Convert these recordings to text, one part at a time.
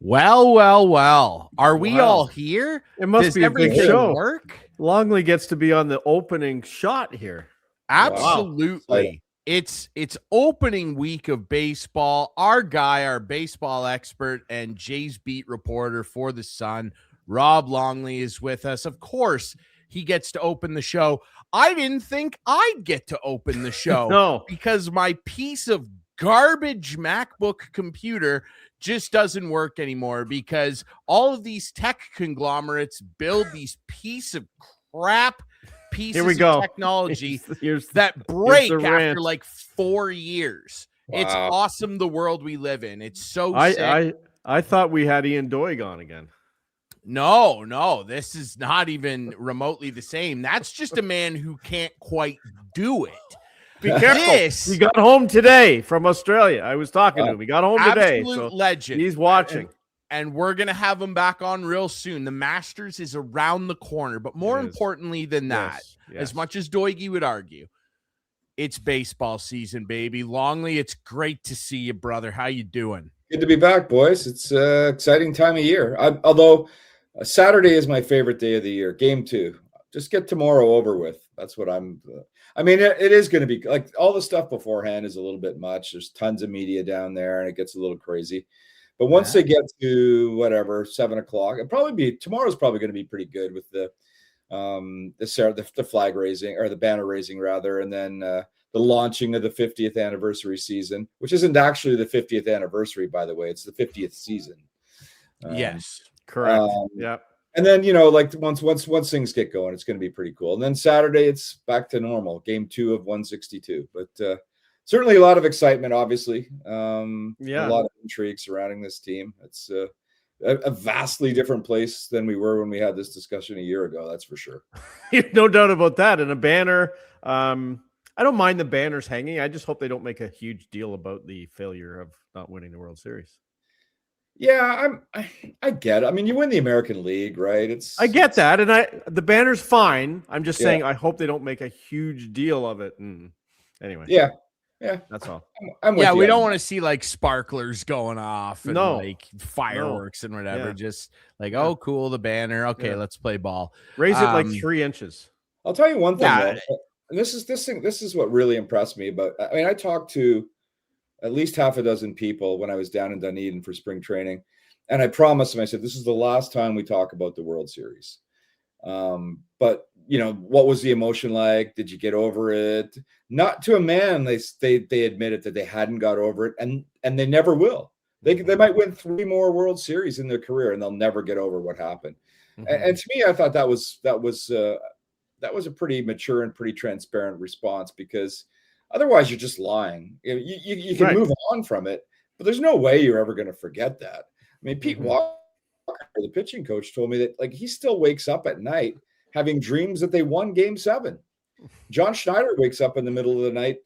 Well. Are we all here? It must be a big everything show. work? Longley gets to be on the opening shot here. Absolutely. Wow. It's opening week of baseball. Our baseball expert and Jays beat reporter for the Sun, Rob Longley, is with us. Of course, he gets to open the show. I didn't think I'd get to open the show No. because my piece of garbage MacBook computer just doesn't work anymore because all of these tech conglomerates build these piece of crap pieces of technology that break after like 4 years. Wow. It's awesome, the world we live in. It's so sick. I thought we had Ian Doig on again. No, this is not even remotely the same. That's just a man who can't quite do it. Be careful. He got home today from Australia. I was talking to him. He got home today. Absolute legend. He's watching. And we're going to have him back on real soon. The Masters is around the corner. But more importantly than that, as much as Doigie would argue, it's baseball season, baby. Longley, it's great to see you, brother. How you doing? Good to be back, boys. It's an exciting time of year. Although Saturday is my favorite day of the year. Game 2. Just get tomorrow over with. That's what I'm it is going to be like all the stuff beforehand is a little bit much. There's tons of media down there and it gets a little crazy. But once they get to 7:00, tomorrow's probably going to be pretty good with the flag raising or the banner raising rather, and then the launching of the 50th anniversary season, which isn't actually the 50th anniversary, by the way. It's the 50th season. Yes, correct. Yep. And then, once things get going, it's going to be pretty cool. And then Saturday, it's back to normal. Game 2 of 162. But certainly a lot of excitement, obviously. A lot of intrigue surrounding this team. It's a vastly different place than we were when we had this discussion a year ago. That's for sure. No doubt about that. And a banner. I don't mind the banners hanging. I just hope they don't make a huge deal about the failure of not winning the World Series. Yeah, I get it. I mean, you win the American League, right? I get that, and the banner's fine. I'm just saying I hope they don't make a huge deal of it. Anyway, yeah, that's all. We don't want to see like sparklers going off and like fireworks and whatever. Yeah. Just like, oh, cool, the banner. Okay, let's play ball. Raise it like 3 inches. I'll tell you one thing. Though, and this is what really impressed me about. I mean, I talked to at least half a dozen people when I was down in Dunedin for spring training. And I promised them, I said, this is the last time we talk about the World Series. But, what was the emotion like? Did you get over it? Not to a man, they admitted that they hadn't got over it, and they never will. They might win 3 more World Series in their career, and they'll never get over what happened. Mm-hmm. And to me, I thought that was a pretty mature and pretty transparent response, because otherwise, you're just lying. You can move on from it, but there's no way you're ever going to forget that. I mean, Pete Walker, the pitching coach, told me that like he still wakes up at night having dreams that they won Game 7. John Schneider wakes up in the middle of the night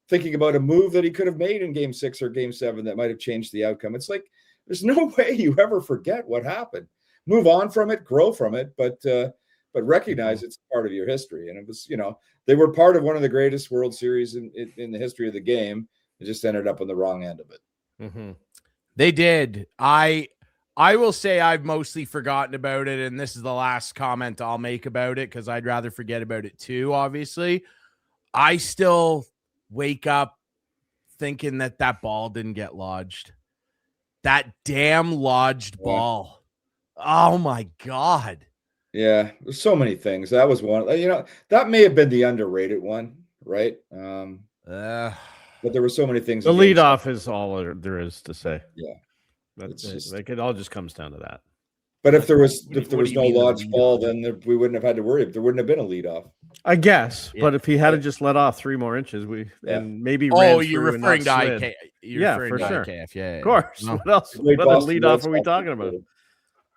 thinking about a move that he could have made in Game 6 or Game 7 that might have changed the outcome. It's like there's no way you ever forget what happened. Move on from it, grow from it, but recognize it's part of your history. And it was, they were part of one of the greatest World Series in the history of the game. It just ended up on the wrong end of it. Mm-hmm. They did. I will say I've mostly forgotten about it, and this is the last comment I'll make about it because I'd rather forget about it too, obviously. I still wake up thinking that ball didn't get lodged. That damn lodged ball. Oh, my God. Yeah, there's so many things. That was one. That may have been the underrated one, right? But there were so many things. The leadoff is all there is to say. Yeah, it all just comes down to that. But if there was no lodged ball, then we wouldn't have had to worry. There wouldn't have been a leadoff. I guess, but if he had just let off 3 more inches, and maybe you're referring to IK. For sure. IKF, yeah, of course. No. What else? What a leadoff are we talking about?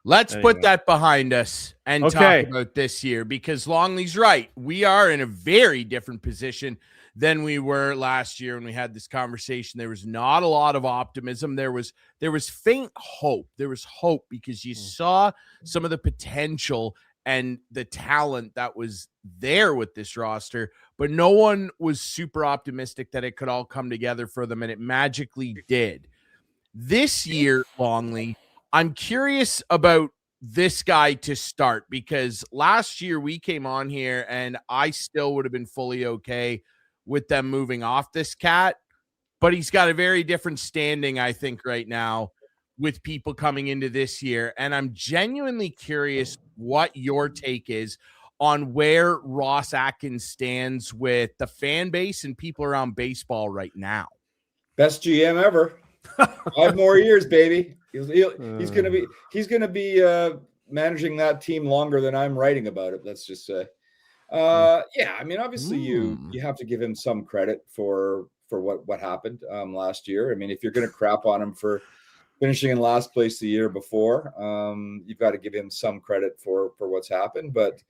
Let's put that behind us and talk about this year, because Longley's right. We are in a very different position than we were last year when we had this conversation. There was not a lot of optimism. There was faint hope. There was hope because you saw some of the potential and the talent that was there with this roster, but no one was super optimistic that it could all come together for them, and it magically did. This year, Longley, I'm curious about this guy to start, because last year we came on here and I still would have been fully okay with them moving off this cat, but he's got a very different standing, I think, right now with people coming into this year. And I'm genuinely curious what your take is on where Ross Atkins stands with the fan base and people around baseball right now. Best GM ever. 5 more years, baby. He's gonna be managing that team longer than I'm writing about it. Let's just say. Yeah, I mean, obviously you have to give him some credit for what happened last year. I mean, if you're going to crap on him for finishing in last place the year before, you've got to give him some credit for what's happened. But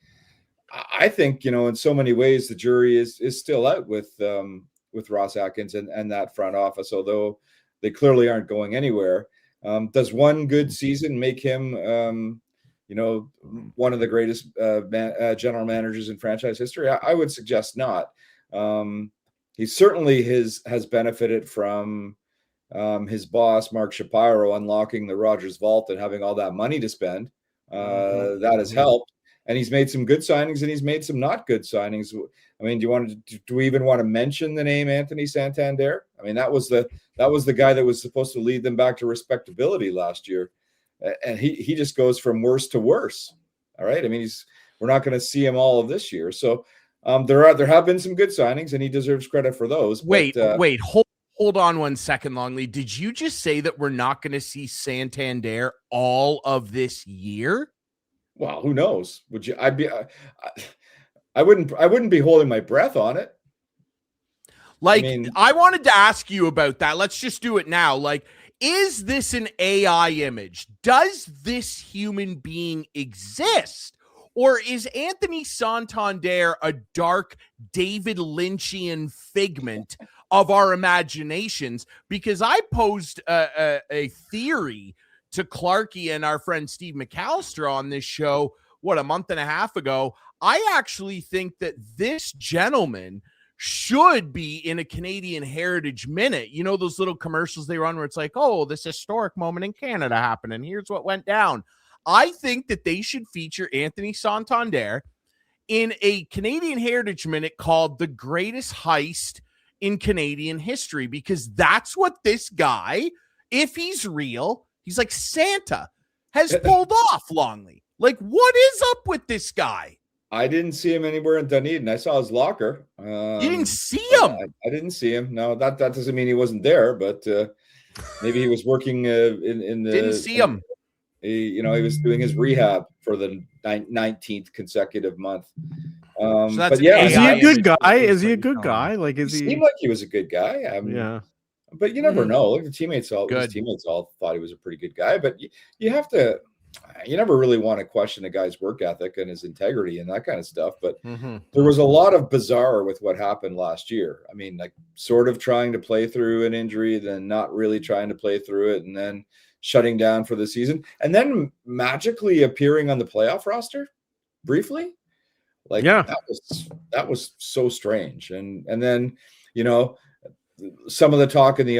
I think, in so many ways, the jury is still out with Ross Atkins and that front office, although they clearly aren't going anywhere. Does one good season make him, one of the greatest general managers in franchise history? I would suggest not. He certainly has benefited from his boss, Mark Shapiro, unlocking the Rogers vault and having all that money to spend. That has helped. And he's made some good signings and he's made some not good signings. I mean, do we even want to mention the name Anthony Santander? I mean, that was the guy that was supposed to lead them back to respectability last year. And he just goes from worse to worse. All right. I mean, we're not going to see him all of this year. So there have been some good signings and he deserves credit for those. Wait, hold on 1 second, Longley. Did you just say that we're not going to see Santander all of this year? Well, who knows? Would you? I wouldn't be holding my breath on it. I wanted to ask you about that. Let's just do it now. Is this an AI image? Does this human being exist? Or is Anthony Santander a dark David Lynchian figment of our imaginations? Because I posed a theory to Clarkey and our friend Steve McAllister on this show, a month and a half ago. I actually think that this gentleman should be in a Canadian Heritage Minute. You know, those little commercials they run where it's like, oh, this historic moment in Canada happened and here's what went down. I think that they should feature Anthony Santander in a Canadian Heritage Minute called The Greatest Heist in Canadian History, because that's what this guy, if he's real, he's like Santa, has pulled off, Longley. What is up with this guy? I didn't see him anywhere in Dunedin. I saw his locker. You didn't see him? I didn't see him. No, that doesn't mean he wasn't there, but maybe he was working in the... Didn't see him. He was doing his rehab for the 19th consecutive month. But yeah, is he a good guy? Is he a good guy? He seemed like he was a good guy. Yeah. But you never know. His teammates all thought he was a pretty good guy. But you have to... You never really want to question a guy's work ethic and his integrity and that kind of stuff. But there was a lot of bizarre with what happened last year. I mean, sort of trying to play through an injury, then not really trying to play through it, and then shutting down for the season, and then magically appearing on the playoff roster briefly. That was so strange. And then, some of the talk in the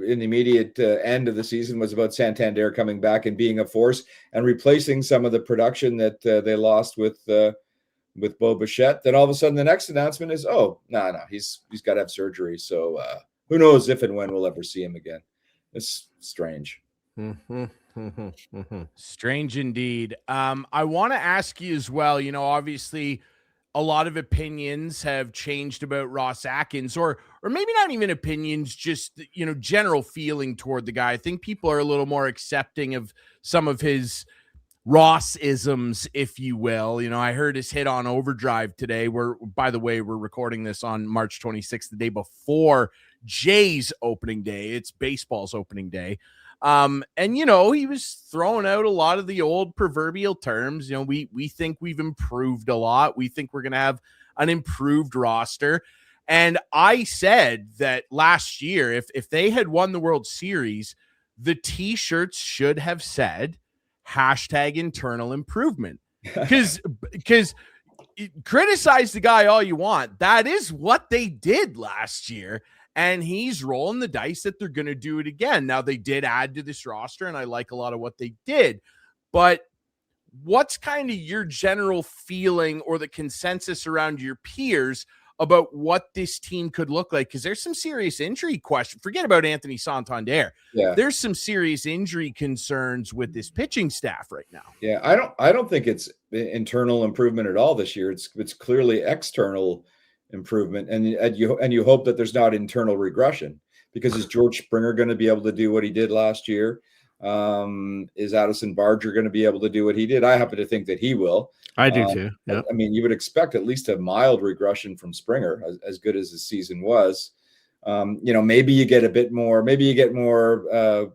immediate end of the season was about Santander coming back and being a force and replacing some of the production that they lost with Bo Bichette. Then all of a sudden, the next announcement is, he's got to have surgery. So who knows if and when we'll ever see him again? It's strange. Strange indeed. I want to ask you as well. Obviously, a lot of opinions have changed about Ross Atkins, or maybe not even opinions, just, general feeling toward the guy. I think people are a little more accepting of some of his Ross-isms, if you will. I heard his hit on Overdrive today, by the way, we're recording this on March 26th, the day before Jays opening day. It's baseball's opening day. And he was throwing out a lot of the old proverbial terms. We think we've improved a lot. We think we're going to have an improved roster. And I said that last year, if they had won the World Series, the t-shirts should have said #internal improvement, because criticize the guy all you want. That is what they did last year. and he's rolling the dice that they're going to do it again. Now, they did add to this roster, and I like a lot of what they did, but what's kind of your general feeling or the consensus around your peers about what this team could look like? Because there's some serious injury questions. Forget about Anthony Santander. Yeah, there's some serious injury concerns with this pitching staff right now. Yeah, I don't think it's internal improvement at all this year. It's clearly external improvement, and you hope that there's not internal regression, because is George Springer going to be able to do what he did last year? Is Addison Barger going to be able to do what he did? I happen to think that he will. I do too. Yeah. I mean, you would expect at least a mild regression from Springer, as good as his season was. Maybe you get a bit more. Maybe you get more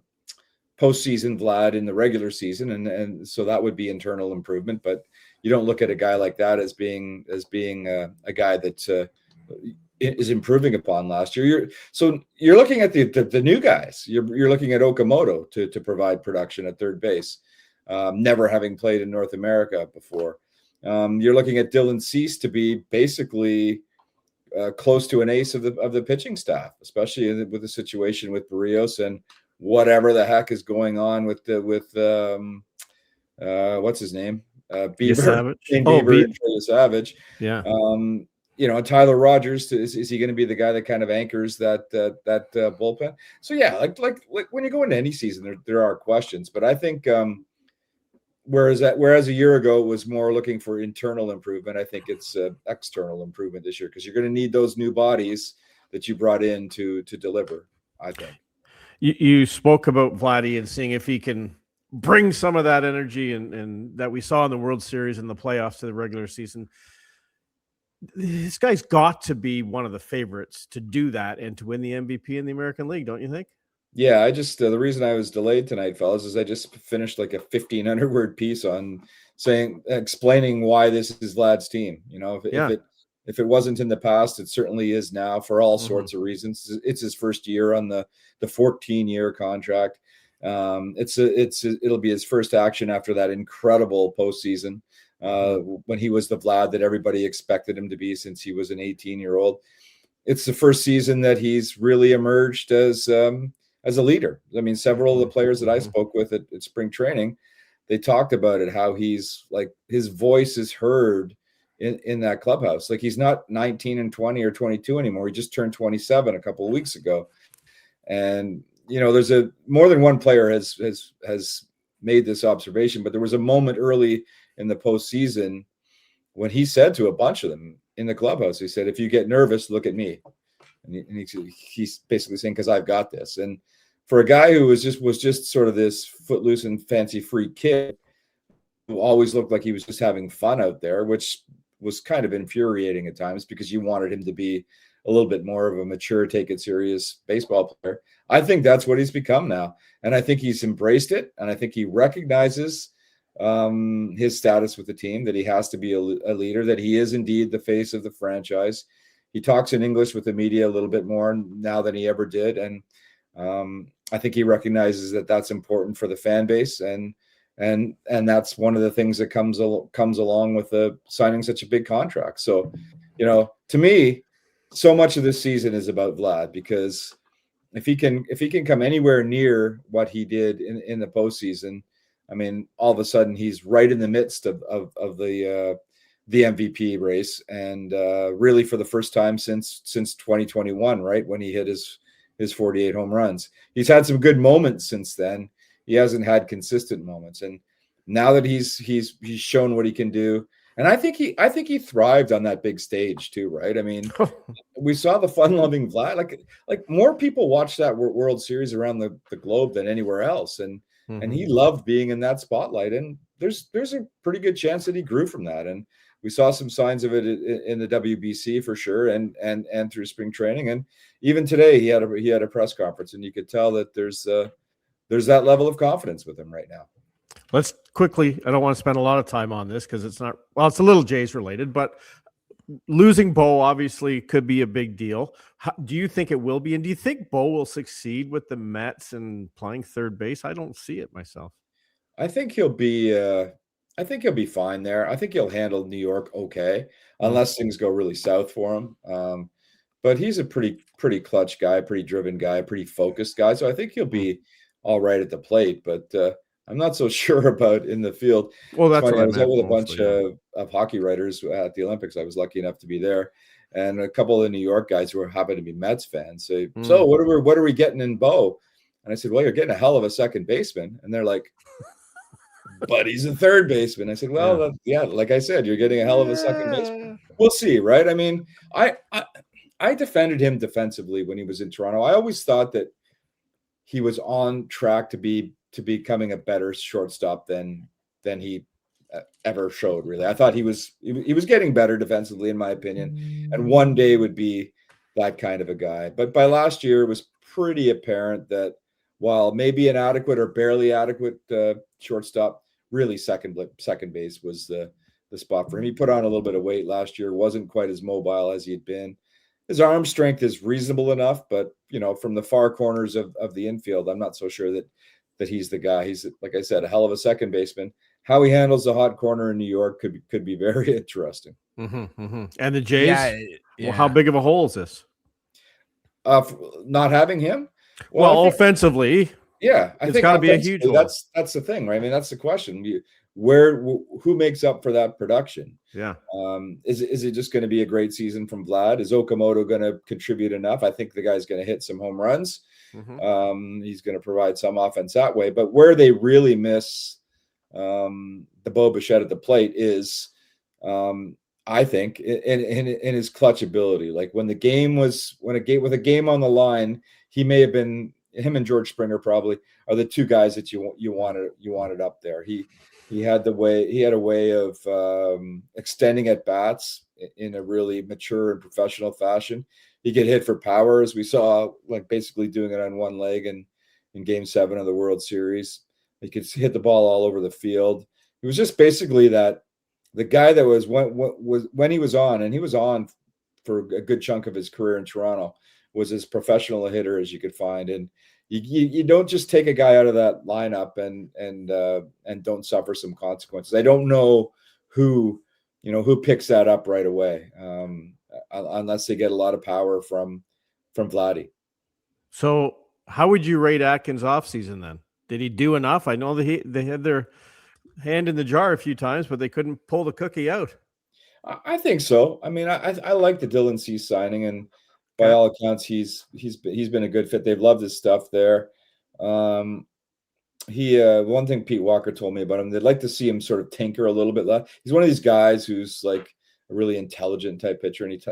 postseason Vlad in the regular season, and so that would be internal improvement. But you don't look at a guy like that as being a guy that is improving upon last year. You're looking at the new guys. You're looking at Okamoto to provide production at third base, never having played in North America before. You're looking at Dylan Cease to be basically close to an ace of the pitching staff, especially with the situation with Barrios and whatever the heck is going on with what's his name? Bieber. Bieber. Savage. Yeah. Tyler Rogers, is he going to be the guy that kind of anchors that bullpen? So yeah, like when you go into any season, there are questions, but I think whereas a year ago it was more looking for internal improvement, I think it's external improvement this year, because you're going to need those new bodies that you brought in to deliver, I think. You spoke about Vladdy and seeing if he can bring some of that energy and that we saw in the World Series and the playoffs to the regular season. This guy's got to be one of the favorites to do that and to win the MVP in the American League, don't you think? Yeah, I just the reason I was delayed tonight, fellas, is I just finished like a 1,500 word piece on explaining why this is Vlad's team. If it wasn't in the past, it certainly is now, for all sorts of reasons. It's his first year on the 14-year contract. It'll be his first action after that incredible postseason when he was the Vlad that everybody expected him to be since he was an 18-year-old. It's the first season that he's really emerged as a leader. I mean, several of the players that I spoke with at spring training, they talked about it, how he's like, his voice is heard in that clubhouse. Like, he's not 19 and 20 or 22 anymore. He just turned 27 a couple of weeks ago. And, there's more than one player has made this observation, but there was a moment early in the postseason when he said to a bunch of them in the clubhouse, he said, if you get nervous, look at me. And he's basically saying, because I've got this. And for a guy who was just sort of this footloose and fancy free kid who always looked like he was just having fun out there, which was kind of infuriating at times, because you wanted him to be a little bit more of a mature, take it serious baseball player. I think that's what he's become now. And I think he's embraced it. And I think he recognizes his status with the team, that he has to be a leader, that he is indeed the face of the franchise. He talks in English with the media a little bit more now than he ever did. And I think he recognizes that that's important for the fan base. And that's one of the things that comes along with signing such a big contract. So, to me, so much of this season is about Vlad, because if he can come anywhere near what he did in the postseason, I mean, all of a sudden he's right in the midst of the MVP race, and really for the first time since 2021, right, when he hit his 48 home runs. He's had some good moments since then. He hasn't had consistent moments, and now that he's shown what he can do, and I think he thrived on that big stage too, right? I mean, we saw the fun-loving Vlad. Like more people watch that World Series around the globe than anywhere else, and he loved being in that spotlight. And there's a pretty good chance that he grew from that. And we saw some signs of it in the WBC for sure, and through spring training, and even today he had a press conference, and you could tell that there's that level of confidence with him right now. Let's quickly, I don't want to spend a lot of time on this because it's a little Jays related, but losing Bo obviously could be a big deal. Do you think it will be? And do you think Bo will succeed with the Mets and playing third base? I don't see it myself. I think he'll be fine there. I think he'll handle New York okay, unless things go really south for him. but he's a pretty clutch guy, pretty driven guy, pretty focused guy. So I think he'll be all right at the plate, but I'm not so sure about in the field. Well, that's funny. what I was out with a mostly, bunch of hockey writers at the Olympics. I was lucky enough to be there, and a couple of New York guys who happened to be Mets fans say, "So what are we getting in Bo?" And I said, "Well, you're getting a hell of a second baseman." And they're like, "But he's a third baseman." I said, "Well, like I said, you're getting a hell of a second baseman. We'll see, right?" I mean, I defended him defensively when he was in Toronto. I always thought that he was on track to becoming a better shortstop than he ever showed. Really, I thought he was getting better defensively, in my opinion, and one day would be that kind of a guy. But by last year, it was pretty apparent that while maybe an adequate or barely adequate shortstop, really second base was the spot for him. He put on a little bit of weight last year, wasn't quite as mobile as he had been. His arm strength is reasonable enough, but from the far corners of the infield, I'm not so sure that he's the guy. He's, like I said, a hell of a second baseman. How he handles the hot corner in New York could be very interesting. And the Jays, well, how big of a hole is this? Not having him. Well, offensively, it's got to be a huge hole. That's the thing, right? I mean, that's the question. Who makes up for that production? Yeah. Is it just going to be a great season from Vlad? Is Okamoto going to contribute enough? I think the guy's going to hit some home runs. He's going to provide some offense that way. But where they really miss the Bo Bichette at the plate is, I think, in his clutch ability. Like with a game on the line, he may have been. Him and George Springer probably are the two guys that you wanted up there. He had a way of extending at bats in a really mature and professional fashion. He could hit for power, as we saw, like basically doing it on one leg in Game 7 of the World Series. He could hit the ball all over the field. He was just basically the guy that was when he was on, and he was on for a good chunk of his career in Toronto, was as professional a hitter as you could find. And you don't just take a guy out of that lineup and don't suffer some consequences. I don't know who picks that up right away, unless they get a lot of power from Vladdy. So how would you rate Atkins' offseason then? Did he do enough? I know they had their hand in the jar a few times, but they couldn't pull the cookie out. I think so. I mean, I like the Dylan Cease signing, and by all accounts, he's been a good fit. They've loved his stuff there. One thing Pete Walker told me about him, they'd like to see him sort of tinker a little bit less. He's one of these guys who's like a really intelligent type pitcher, and he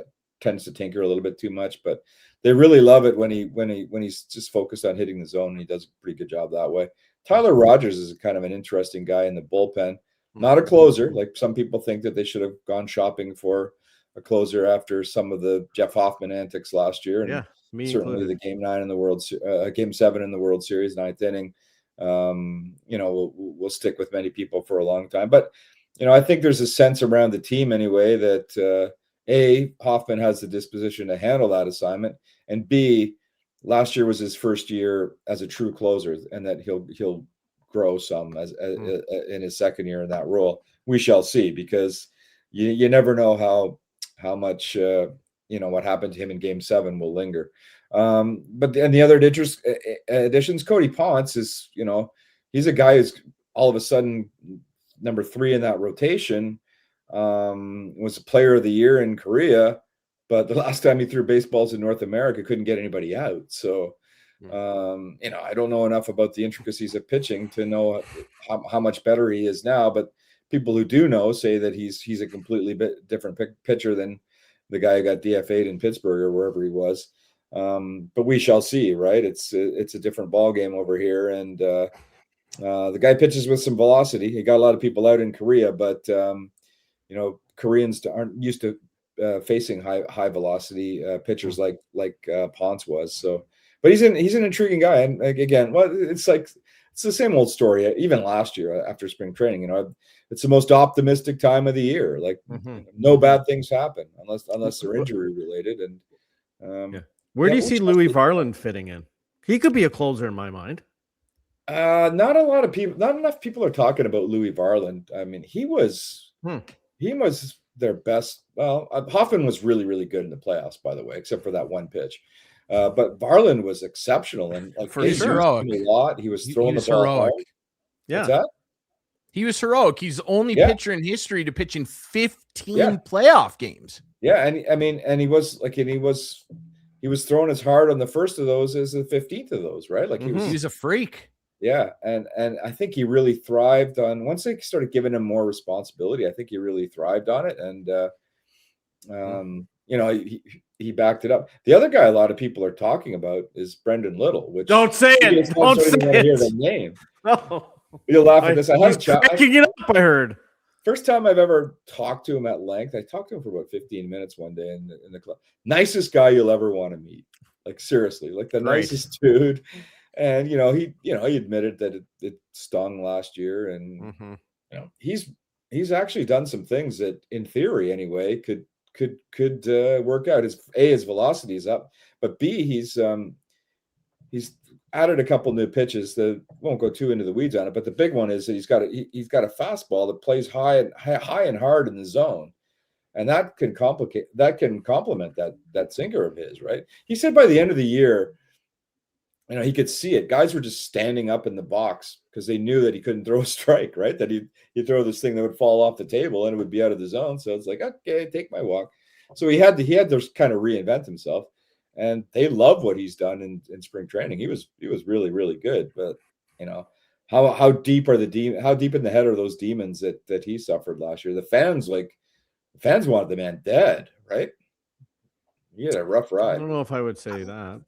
tends to tinker a little bit too much. But they really love it when he's just focused on hitting the zone, and he does a pretty good job that way. Tyler Rogers is kind of an interesting guy in the bullpen. Not a closer. Like some people think that they should have gone shopping for a closer after some of the Jeff Hoffman antics last year. And certainly the Game 7 in the World Series, 9th inning, will stick with many people for a long time. But, I think there's a sense around the team anyway that Hoffman has the disposition to handle that assignment, and B, last year was his first year as a true closer, and that he'll grow some as in his second year in that role. We shall see, because you never know how much what happened to him in Game 7 will linger. But the other additions, Cody Ponce is, he's a guy who's all of a sudden number 3 in that rotation. Was a player of the year in Korea, but the last time he threw baseballs in North America, couldn't get anybody out. So, I don't know enough about the intricacies of pitching to know how much better he is now, but people who do know say that he's a completely different pitcher than the guy who got DFA'd in Pittsburgh or wherever he was. But we shall see, right? It's a different ball game over here, and the guy pitches with some velocity. He got a lot of people out in Korea, but Koreans aren't used to facing high velocity pitchers like Ponce was. So, but he's an intriguing guy, and again, it's the same old story. Even last year after spring training, it's the most optimistic time of the year. Like no bad things happen unless they're injury related. And where do you see Louis Varland fitting in? He could be a closer in my mind. Not enough people are talking about Louis Varland. I mean, he was their best. Well, Hoffman was really, really good in the playoffs, by the way, except for that one pitch. But Varland was exceptional, and like For sure. a lot. He was throwing the ball heroic. hard. Yeah. What's that? He was heroic. He's the only pitcher in history to pitch in 15 playoff games. Yeah, and I mean, and he was throwing as hard on the first of those as the 15th of those, right? Like he was a freak. Yeah, and I think he really thrived on once they started giving him more responsibility. I think he really thrived on it, and you know, he backed it up. The other guy a lot of people are talking about is Brendan Little. Which don't say it. Don't say it. Hear the name. No. You'll laugh at this. He's cracking it up. I heard. First time I've ever talked to him at length. I talked to him for about 15 minutes one day in the club. Nicest guy you'll ever want to meet. Like seriously, like the nicest dude. And he admitted that it stung last year, and he's actually done some things that, in theory, anyway, could work out. His velocity is up, but B, he's added a couple new pitches that won't go too into the weeds on it. But the big one is that he's got a fastball that plays high and hard in the zone, and that can complement that sinker of his. Right? He said by the end of the year, he could see it. Guys were just standing up in the box because they knew that he couldn't throw a strike, right? That he'd throw this thing that would fall off the table and it would be out of the zone. So it's like, okay, take my walk. So he had to kind of reinvent himself, and they love what he's done in spring training. He was really, really good. But how deep in the head are those demons that he suffered last year? The fans wanted the man dead, right? He had a rough ride. I don't know if I would say that.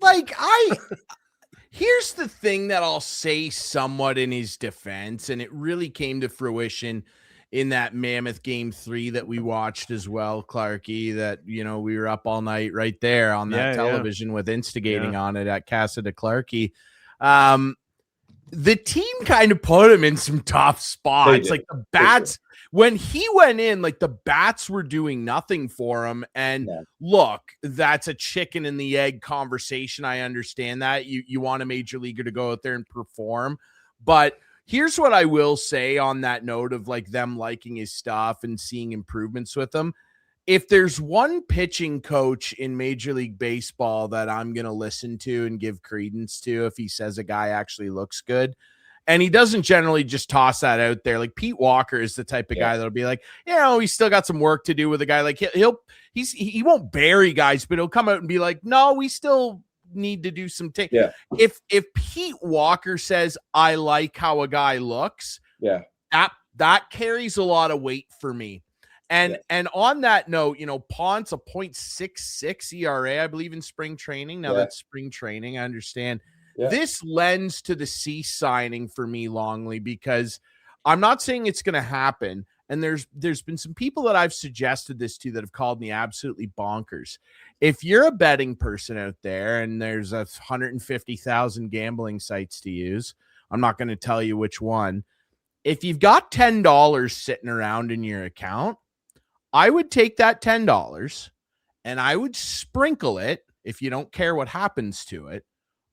Here's the thing that I'll say somewhat in his defense, and it really came to fruition in that Mammoth Game 3 that we watched as well, Clarkey, that, we were up all night right there on that television with Instigating on it at Casa de Clarkey. The team kind of put him in some tough spots. Like the bats, when he went in, like the bats were doing nothing for him. And look, that's a chicken and the egg conversation. I understand that you want a major leaguer to go out there and perform. But here's what I will say on that note of like them liking his stuff and seeing improvements with him. If there's one pitching coach in Major League Baseball that I'm going to listen to and give credence to if he says a guy actually looks good, and he doesn't generally just toss that out there. Like Pete Walker is the type of guy that'll be like, he's still got some work to do with a guy. Like he won't bury guys, but he'll come out and be like, no, we still need to do some things. Yeah. If Pete Walker says, I like how a guy looks, that carries a lot of weight for me. And on that note, Ponce a 0.66 ERA, I believe, in spring training. Now that's spring training. I understand. Yeah. This lends to the Cease signing for me, Longley, because I'm not saying it's going to happen. And there's been some people that I've suggested this to that have called me absolutely bonkers. If you're a betting person out there and there's 150,000 gambling sites to use, I'm not going to tell you which one. If you've got $10 sitting around in your account, I would take that $10 and I would sprinkle it, if you don't care what happens to it,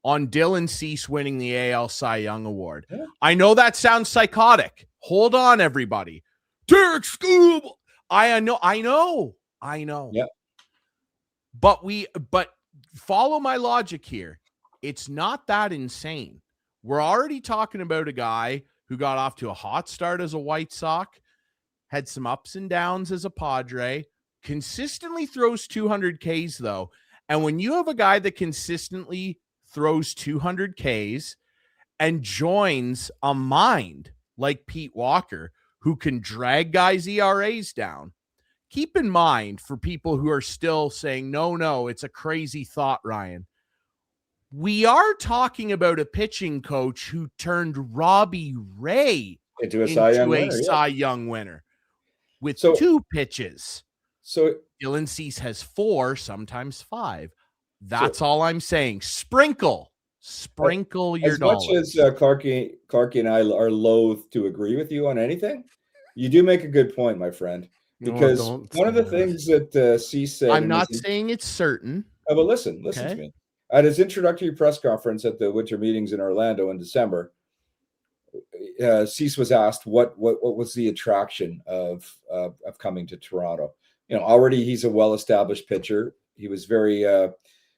on Dylan Cease winning the AL Cy Young Award. Yeah. I know that sounds psychotic. Hold on, everybody. Derek Scoob. I know. Yeah. But follow my logic here. It's not that insane. We're already talking about a guy who got off to a hot start as a White Sox, had some ups and downs as a Padre, consistently throws 200 Ks though. And when you have a guy that consistently throws 200 Ks and joins a mind like Pete Walker, who can drag guys' ERAs down, keep in mind, for people who are still saying, no, it's a crazy thought, Ryan, we are talking about a pitching coach who turned Robbie Ray into a Cy Young winner with 2 pitches. So Dylan Cease has 4, sometimes 5. That's all I'm saying. Sprinkle your dollars. As much as Clarkey and I are loath to agree with you on anything, you do make a good point, my friend. Because one of the things that Cease said... I'm not saying it's certain. Oh, but listen to me. At his introductory press conference at the winter meetings in Orlando in December, Cease was asked what was the attraction of coming to Toronto. already he's a well-established pitcher. He was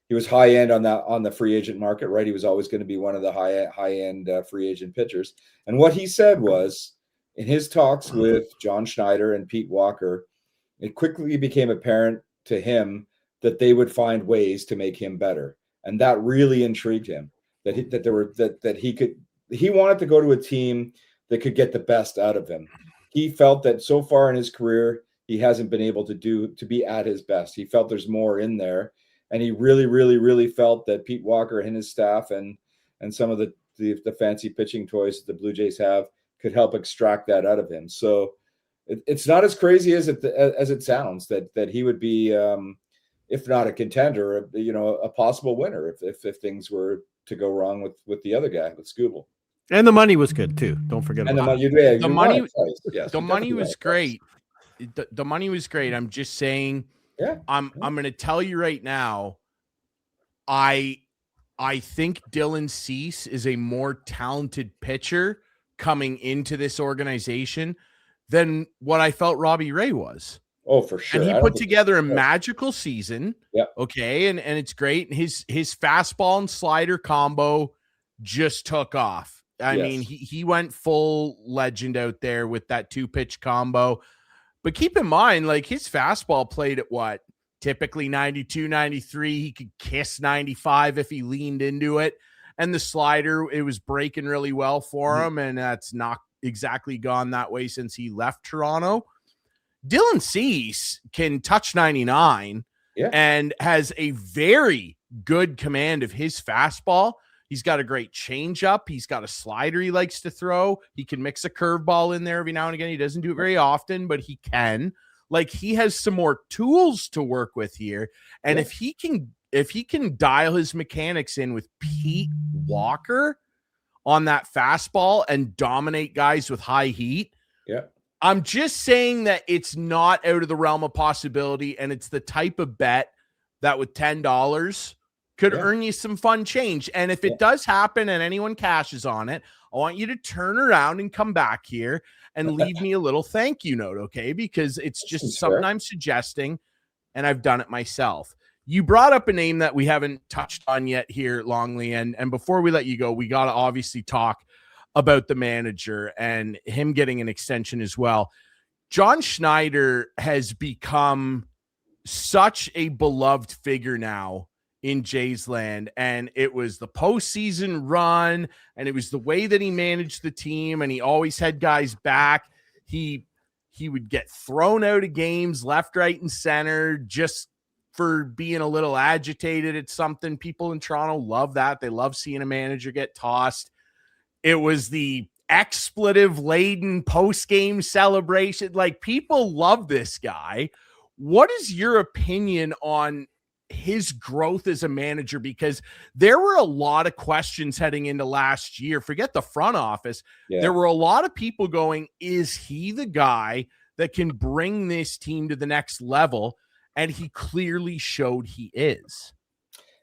he was high end on the free agent market, right? He was always going to be one of the high end free agent pitchers. And what he said was, in his talks with John Schneider and Pete Walker, it quickly became apparent to him that they would find ways to make him better, and that really intrigued him. That he wanted to go to a team that could get the best out of him. He felt that so far in his career, he hasn't been able to be at his best. He felt there's more in there. And he really, really, really felt that Pete Walker and his staff and some of the fancy pitching toys that the Blue Jays have could help extract that out of him. So it's not as crazy as it sounds that he would be, if not a contender, a possible winner if things were to go wrong with the other guy, with Scooble. And the money was good too. Don't forget about that. The money was great. The money was great. I'm just saying. Yeah, I'm going to tell you right now, I think Dylan Cease is a more talented pitcher coming into this organization than what I felt Robbie Ray was. Oh, for sure. And he put together a magical season. Yeah. Okay. And it's great. His fastball and slider combo just took off. I mean, he went full legend out there with that 2-pitch combo. But keep in mind, like, his fastball played at what? Typically 92, 93. He could kiss 95 if he leaned into it. And the slider, it was breaking really well for him. And that's not exactly gone that way since he left Toronto. Dylan Cease can touch 99 and has a very good command of his fastball. He's got a great changeup. He's got a slider he likes to throw. He can mix a curveball in there every now and again. He doesn't do it very often, but he can. Like, he has some more tools to work with here. And if he can dial his mechanics in with Pete Walker on that fastball and dominate guys with high heat, I'm just saying that it's not out of the realm of possibility. And it's the type of bet that with $10 could earn you some fun change. And if it does happen and anyone cashes on it, I want you to turn around and come back here and leave me a little thank you note, okay? Because it's just something I'm suggesting, and I've done it myself. You brought up a name that we haven't touched on yet here, Longley, and before we let you go, we got to obviously talk about the manager and him getting an extension as well. John Schneider has become such a beloved figure now in Jays land, and it was the postseason run, and it was the way that he managed the team, and he always had guys back. He would get thrown out of games left, right, and center just for being a little agitated at something. People in Toronto love that. They love seeing a manager get tossed. It was the expletive-laden post-game celebration. Like, people love this guy. What is your opinion on his growth as a manager? Because there were a lot of questions heading into last year. Forget the front office. There were a lot of people going, is he the guy that can bring this team to the next level? And he clearly showed he is.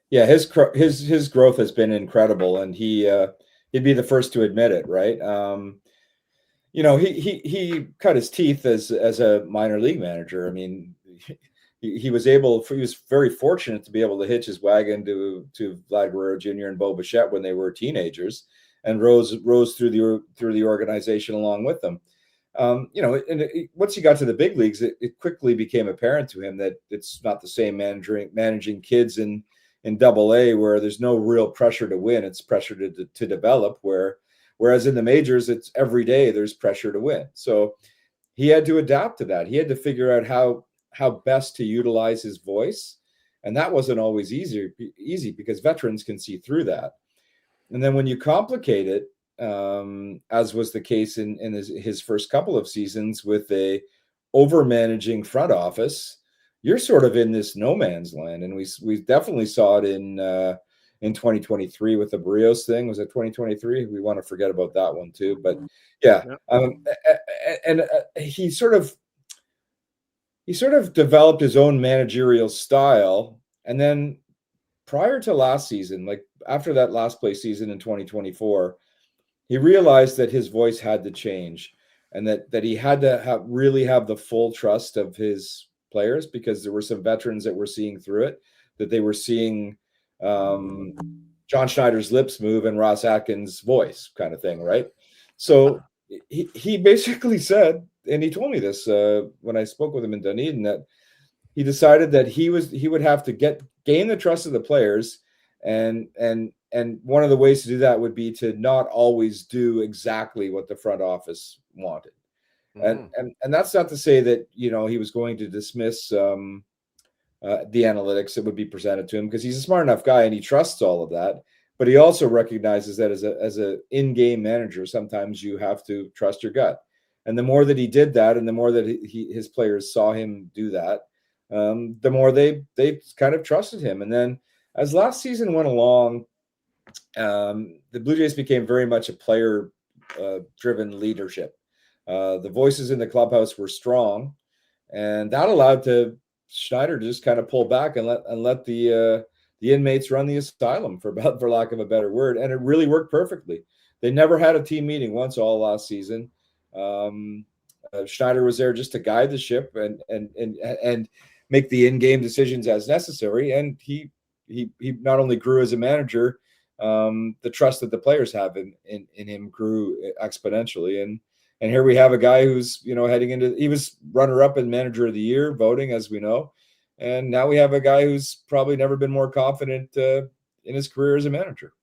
Yeah, his growth has been incredible, and he'd be the first to admit it, right? He cut his teeth as a minor league manager. I mean, he was very fortunate to be able to hitch his wagon to Vlad Guerrero Jr. and Bo Bichette when they were teenagers, and rose through the organization along with them. Once he got to the big leagues, it quickly became apparent to him that it's not the same managing kids in Double-A, where there's no real pressure to win. It's pressure to develop, whereas in the majors, it's every day there's pressure to win. So he had to adapt to that. He had to figure out how best to utilize his voice. And that wasn't always easy because veterans can see through that. And then when you complicate it, as was the case in his first couple of seasons with a over-managing front office, you're sort of in this no man's land. And we definitely saw it in 2023 with the Barrios thing. Was it 2023? We want to forget about that one too. But he sort of developed his own managerial style. And then prior to last season, like after that last place season in 2024, he realized that his voice had to change, and that he had to really have the full trust of his players, because there were some veterans that were seeing through it, that they were seeing John Schneider's lips move and Ross Atkins' voice kind of thing, right? So he basically said, and he told me this when I spoke with him in Dunedin, that he decided that he would have to gain the trust of the players, and one of the ways to do that would be to not always do exactly what the front office wanted. Mm-hmm. And that's not to say that, you know, he was going to dismiss the analytics that would be presented to him, because he's a smart enough guy and he trusts all of that. But he also recognizes that as a in-game manager, sometimes you have to trust your gut. And the more that he did that, and the more that his players saw him do that, the more they kind of trusted him. And then as last season went along, the Blue Jays became very much a player-driven leadership. The voices in the clubhouse were strong, and that allowed Schneider to just kind of pull back and let the inmates run the asylum, for lack of a better word. And it really worked perfectly. They never had a team meeting once all last season. Schneider was there just to guide the ship and make the in-game decisions as necessary. And he not only grew as a manager, the trust that the players have in him grew exponentially. And here we have a guy who's, you know, he was runner-up in manager of the year voting, as we know. And now we have a guy who's probably never been more confident in his career as a manager.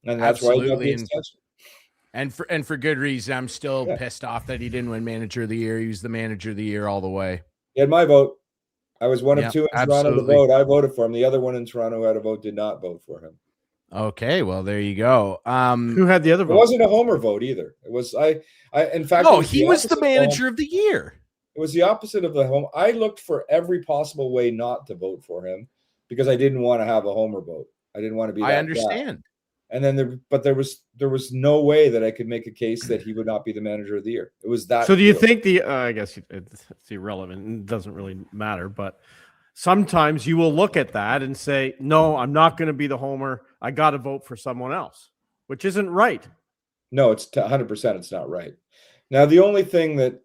And that's Absolutely. why he got the extension. And for good reason. I'm still pissed off that he didn't win manager of the year. He was the manager of the year all the way. He had my vote. I was one of two in Toronto to vote. I voted for him. The other one in Toronto who had a vote did not vote for him. Okay, well, there you go. Who had the other vote? It wasn't a Homer vote either. It was in fact. No, he was the manager of the year. It was the opposite of the home. I looked for every possible way not to vote for him, because I didn't want to have a Homer vote. I didn't want to be. I understand. Guy. And then there was no way that I could make a case that he would not be the manager of the year. It was that. So do you think I guess it's irrelevant. It doesn't really matter, but sometimes you will look at that and say, no, I'm not going to be the Homer. I got to vote for someone else, which isn't right. No, it's 100%. It's not right. Now, the only thing that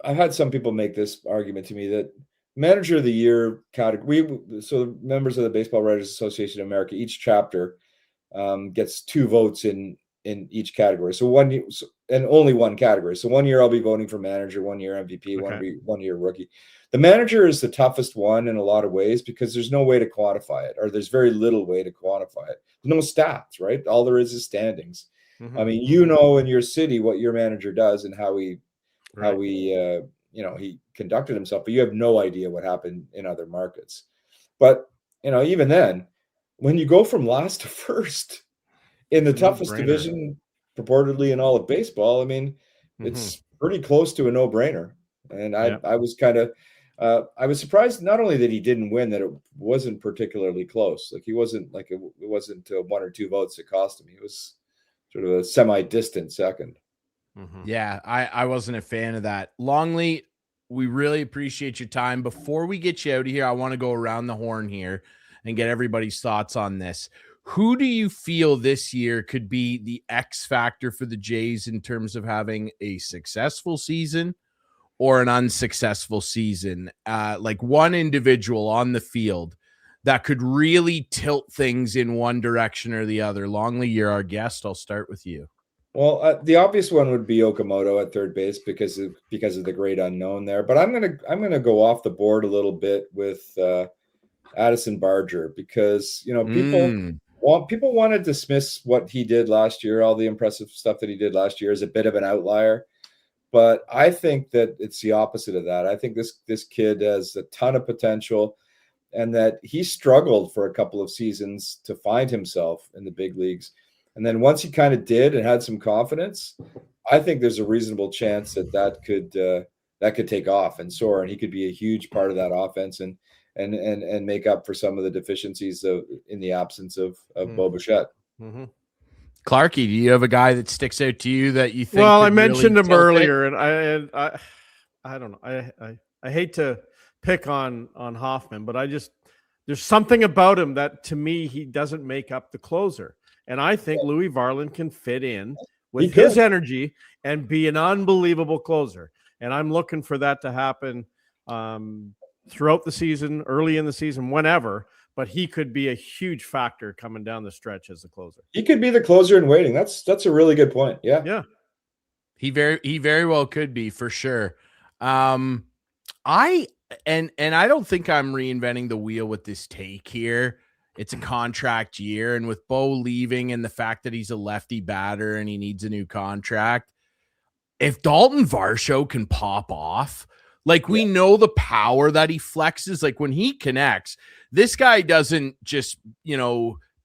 I've had some people make this argument to me, that manager of the year category, so members of the Baseball Writers Association of America, each chapter gets 2 votes in each category. So and only one category. So 1 year I'll be voting for manager, 1 year MVP, okay. 1 year rookie. The manager is the toughest one in a lot of ways, because there's no way to quantify it, or there's very little way to quantify it. There's no stats, right? All there is standings. Mm-hmm. I mean, you know, in your city what your manager does and how he conducted himself, but you have no idea what happened in other markets. But, you know, even then, when you go from last to first in the toughest division purportedly in all of baseball, I mean, it's pretty close to a no-brainer. And I was kind of I was surprised not only that he didn't win, that it wasn't particularly close. Like, he wasn't like it wasn't 1 or 2 votes that cost him. He was sort of a semi-distant second. Mm-hmm. Yeah, I wasn't a fan of that. Longley, we really appreciate your time. Before we get you out of here, I want to go around the horn here and get everybody's thoughts on this. Who do you feel this year could be the X factor for the Jays in terms of having a successful season or an unsuccessful season? Like one individual on the field that could really tilt things in one direction or the other. Longley, you're our guest. I'll start with you. Well, the obvious one would be Okamoto at third base because of the great unknown there. But I'm gonna go off the board a little bit with Addison Barger, because, you know, people want to dismiss what he did last year, all the impressive stuff that he did last year, as a bit of an outlier. But I think that it's the opposite of that. I think this kid has a ton of potential, and that he struggled for a couple of seasons to find himself in the big leagues. And then once he kind of did and had some confidence, I think there's a reasonable chance that could take off and soar, and he could be a huge part of that offense and make up for some of the deficiencies in the absence of Bo Bichette. Mm-hmm. Clarkey, do you have a guy that sticks out to you that you think? Well, I mentioned him earlier, and I don't know. I hate to pick on Hoffman, but there's something about him that, to me, he doesn't make up the closer. And I think Louis Varland can fit in with his energy and be an unbelievable closer. And I'm looking for that to happen throughout the season, early in the season, whenever. But he could be a huge factor coming down the stretch as the closer. He could be the closer in waiting. That's a really good point. Yeah. Yeah. He very well could be, for sure. I don't think I'm reinventing the wheel with this take here. It's a contract year, and with Bo leaving and the fact that he's a lefty batter and he needs a new contract, if Dalton Varsho can pop off, like we know the power that he flexes, like when he connects, this guy doesn't just,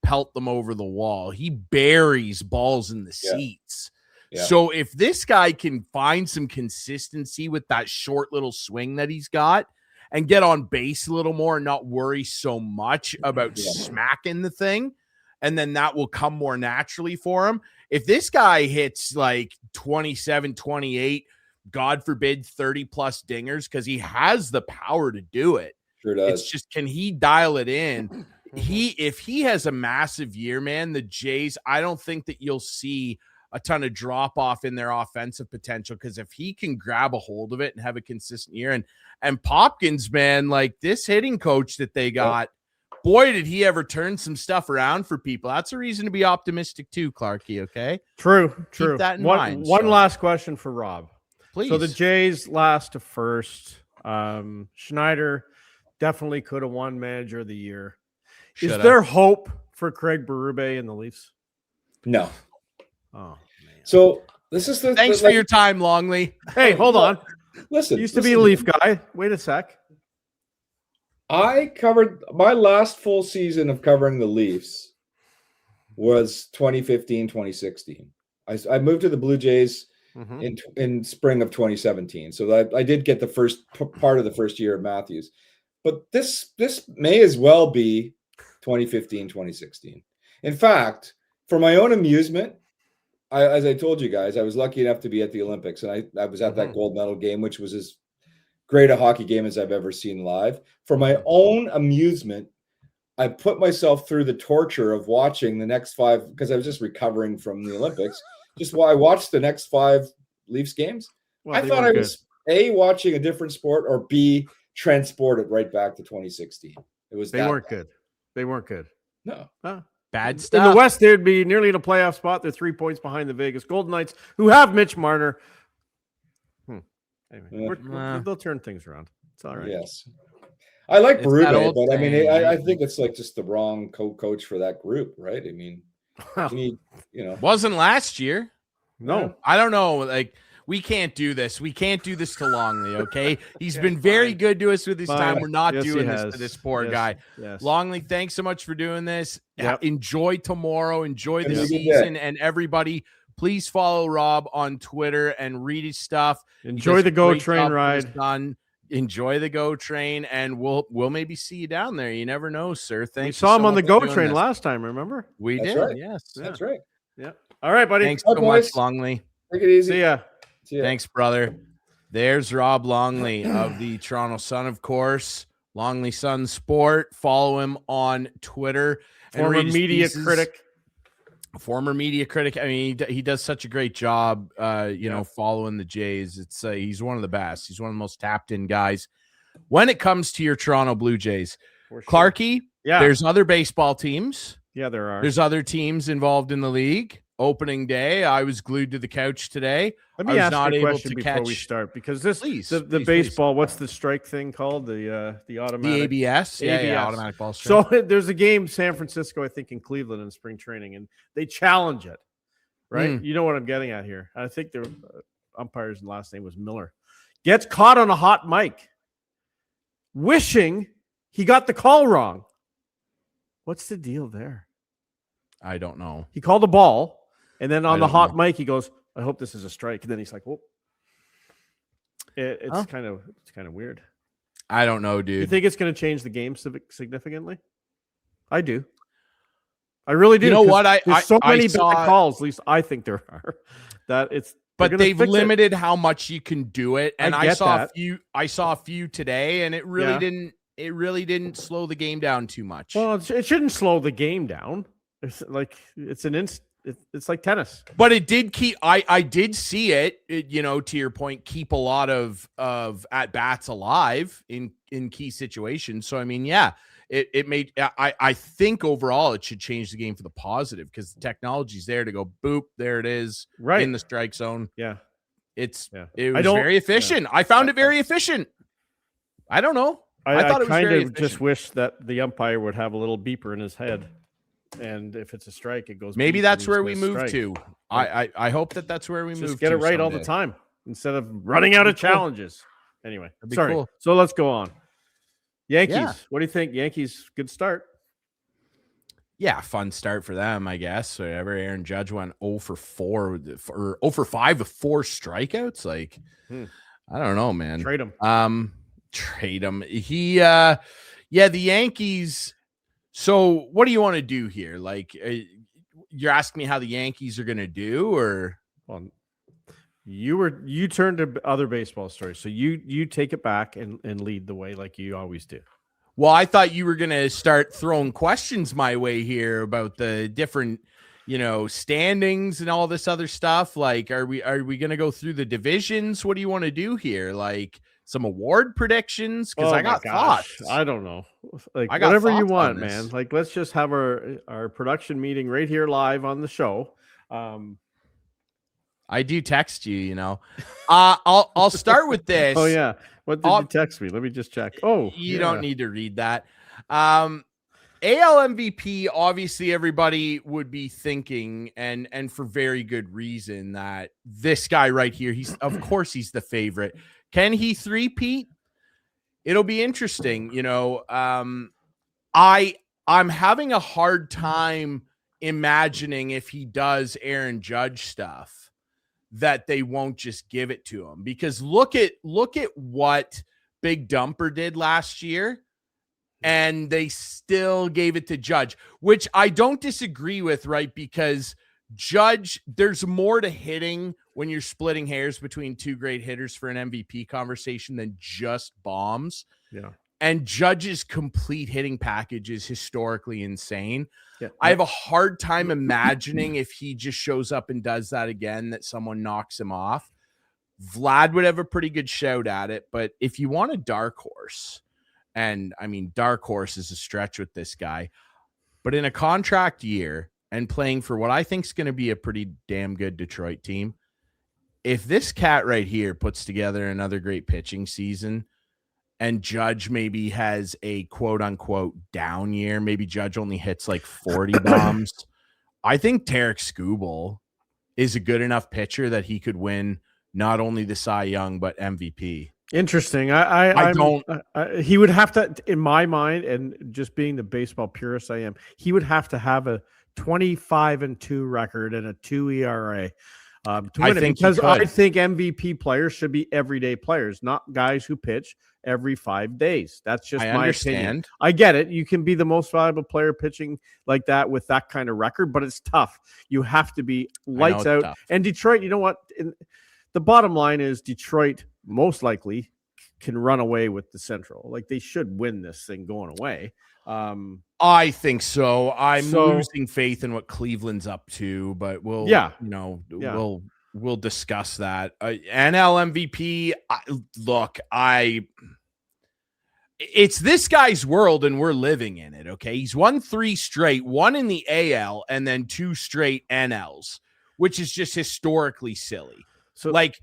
pelt them over the wall. He buries balls in the seats. Yeah. So if this guy can find some consistency with that short little swing that he's got and get on base a little more and not worry so much about smacking the thing, and then that will come more naturally for him. If this guy hits like 27, 28, God forbid 30 plus dingers, because he has the power to do it. Sure does. It's just, can he dial it in? If he has a massive year, man, the Jays, I don't think that you'll see a ton of drop off in their offensive potential, because if he can grab a hold of it and have a consistent year, and Popkins, man, like this hitting coach that they got, boy, did he ever turn some stuff around for people. That's a reason to be optimistic too, Clarkey. Okay. True. Keep that in mind. One last question for Rob. Please. So the Jays last to first. Schneider definitely could have won Manager of the Year. Is there hope for Craig Berube and the Leafs? No. Oh, man. So this is the thanks for your time, Longley. Hey, hold on. Listen, used to be a Leaf guy. Wait a sec. I covered my last full season of covering the Leafs was 2015, 2016. I moved to the Blue Jays in spring of 2017. So I did get the first part of the first year of Matthews. But this may as well be 2015, 2016. In fact, for my own amusement, as I told you guys, I was lucky enough to be at the Olympics, and I was at that gold medal game, which was as great a hockey game as I've ever seen live. For my own amusement, I put myself through the torture of watching the next 5, because I was just recovering from the Olympics. Just while I watched the next 5 Leafs games, I thought I was A, watching a different sport, or B, transported right back to 2016. They weren't good. They weren't good. No. Bad stuff. In the West, they'd be nearly in a playoff spot. They're 3 points behind the Vegas Golden Knights, who have Mitch Marner. Anyway, they'll turn things around. It's all right. Yes. I like Berube, but I mean, I think it's like just the wrong coach for that group, right? I mean, wasn't last year. No. I don't know. Like, we can't do this. We can't do this to Longley, okay? He's been very good to us with his time. We're not doing this to this poor guy. Yes. Longley, thanks so much for doing this. Yep. Enjoy tomorrow. Enjoy the season. And everybody, please follow Rob on Twitter and read his stuff. Enjoy the Go Train ride. Enjoy the Go Train, and we'll maybe see you down there. You never know, sir. Thanks. We saw him on the Go Train last time, remember? We did. Right. Yes. That's right. Yeah. All right, buddy. Thanks so much, Longley. Take it easy. See ya. Thanks, brother. There's Rob Longley of the Toronto Sun, of course. Longley Sun Sport. Follow him on Twitter. Former media critic. Former media critic. I mean, he does such a great job, following the Jays. It's he's one of the best. He's one of the most tapped in guys when it comes to your Toronto Blue Jays. Sure. Clarkey, there's other baseball teams. Yeah, there are. There's other teams involved in the league. Opening day, I was glued to the couch today. Let me ask you a question before we start, because the baseball, what's the strike thing called? The automatic, the ABS, ABS. Automatic ball strike. So there's a game, San Francisco, I think, in Cleveland in spring training, and they challenge it, right? You know what I'm getting at here. I think the umpire's last name was Miller. Gets caught on a hot mic, wishing he got the call wrong. What's the deal there? I don't know. He called a ball. And then on the hot mic, he goes, "I hope this is a strike." And then he's like, "Oh, it's kind of weird." I don't know, dude. You think it's going to change the game significantly? I do. I really do. You know what? There's so many bad calls. At least I think there are. But they've limited how much you can do it. And I saw a few today, and it really didn't. It really didn't slow the game down too much. Well, it shouldn't slow the game down. It's like it's an it's like tennis. But it did keep. I did see it. To your point, keep a lot of at bats alive in key situations. So I mean, yeah, it made. I think overall it should change the game for the positive because the technology's there to go boop. There it is, right in the strike zone. Yeah, It was very efficient. I found it very efficient. I don't know. I thought it was very efficient. Just wish that the umpire would have a little beeper in his head. And if it's a strike, it goes. Maybe that's where we move to. I hope that's where we move. Just get it right all the time instead of running out of challenges. Anyway, sorry. Cool. So let's go on. Yankees. Yeah. What do you think? Yankees, good start. Yeah, fun start for them, I guess. Whatever. Aaron Judge went 0 for 4 or 0 for 5 with 4 strikeouts. Like, I don't know, man. Trade him. Trade him. The Yankees. So what do you want to do here? Like, you're asking me how the Yankees are going to do, or you turned to other baseball stories. So you take it back and lead the way like you always do. Well, I thought you were going to start throwing questions my way here about the different, standings and all this other stuff. Like, are we going to go through the divisions? What do you want to do here? Like some award predictions? Because I got thoughts. I don't know. Like whatever you want, man. Like let's just have our production meeting right here live on the show. I do text you, I'll start with this. Oh yeah. What did you text me? Let me just check. Oh, you don't need to read that. AL MVP, obviously everybody would be thinking, and for very good reason, that this guy right here, he's the favorite. Can he three-peat? It'll be interesting. I'm having a hard time imagining if he does Aaron Judge stuff that they won't just give it to him, because look at what Big Dumper did last year, and they still gave it to Judge, which I don't disagree with, right? Because Judge, there's more to hitting when you're splitting hairs between two great hitters for an MVP conversation than just bombs. Yeah. And Judge's complete hitting package is historically insane. Yeah. I have a hard time imagining if he just shows up and does that again, that someone knocks him off. Vlad would have a pretty good shout at it, but if you want a dark horse, and I mean, dark horse is a stretch with this guy, but in a contract year and playing for what I think is going to be a pretty damn good Detroit team, if this cat right here puts together another great pitching season and Judge maybe has a quote unquote down year, maybe Judge only hits like 40 bombs, I think Tarek Skubal is a good enough pitcher that he could win not only the Cy Young, but MVP. Interesting. He would have to, in my mind, and just being the baseball purist I am, he would have to have a 25-2 record and a 2 ERA. I think MVP players should be everyday players, not guys who pitch every 5 days. That's just my opinion. I get it. You can be the most valuable player pitching like that with that kind of record, but it's tough. You have to be lights out. Tough. And Detroit, you know what? The bottom line is Detroit most likely can run away with the Central. Like they should win this thing going away. I think so. I'm losing faith in what Cleveland's up to, but we'll discuss that. NL MVP. It's this guy's world and we're living in it. Okay. He's won 3 straight, 1 in the AL and then 2 straight NLs, which is just historically silly. So like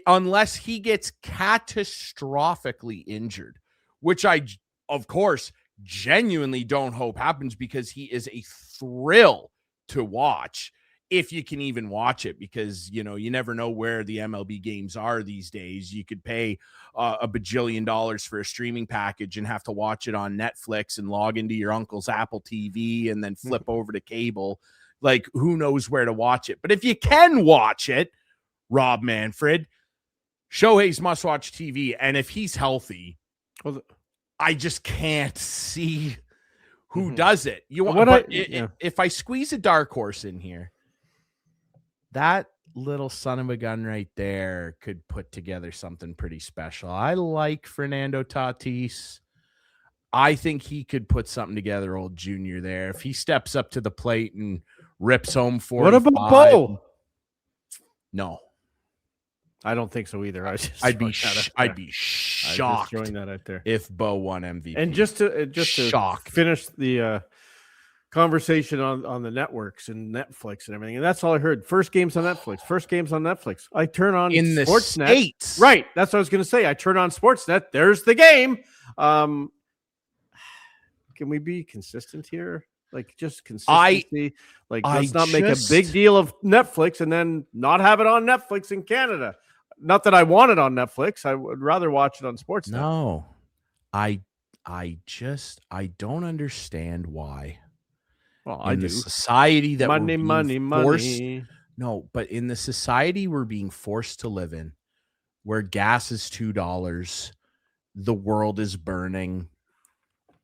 unless he gets catastrophically injured, which I, of course, genuinely don't hope happens, because he is a thrill to watch if you can even watch it, because, you never know where the MLB games are these days. You could pay a bajillion dollars for a streaming package and have to watch it on Netflix and log into your uncle's Apple TV and then flip over to cable. Like, who knows where to watch it? But if you can watch it, Rob Manfred, Shohei's must-watch TV, and if he's healthy, I just can't see who does it. If I squeeze a dark horse in here, that little son of a gun right there could put together something pretty special. I like Fernando Tatis. I think he could put something together, old Junior there. If he steps up to the plate and rips home 45. What about Bo? No. I don't think so either. I'd be shocked throwing that out there if Bo won MVP. And just to finish the conversation on the networks and Netflix and everything, and that's all I heard. First games on Netflix. I turn on in the Sportsnet. States. Right. That's what I was going to say. I turn on Sportsnet. There's the game. Can we be consistent here? Like, just consistency. Let's not make a big deal of Netflix and then not have it on Netflix in Canada. Not that I want it on Netflix. I would rather watch it on Sportsnet. No, I don't understand why. Well, in the society that money. No, but in the society we're being forced to live in, where gas is $2, the world is burning,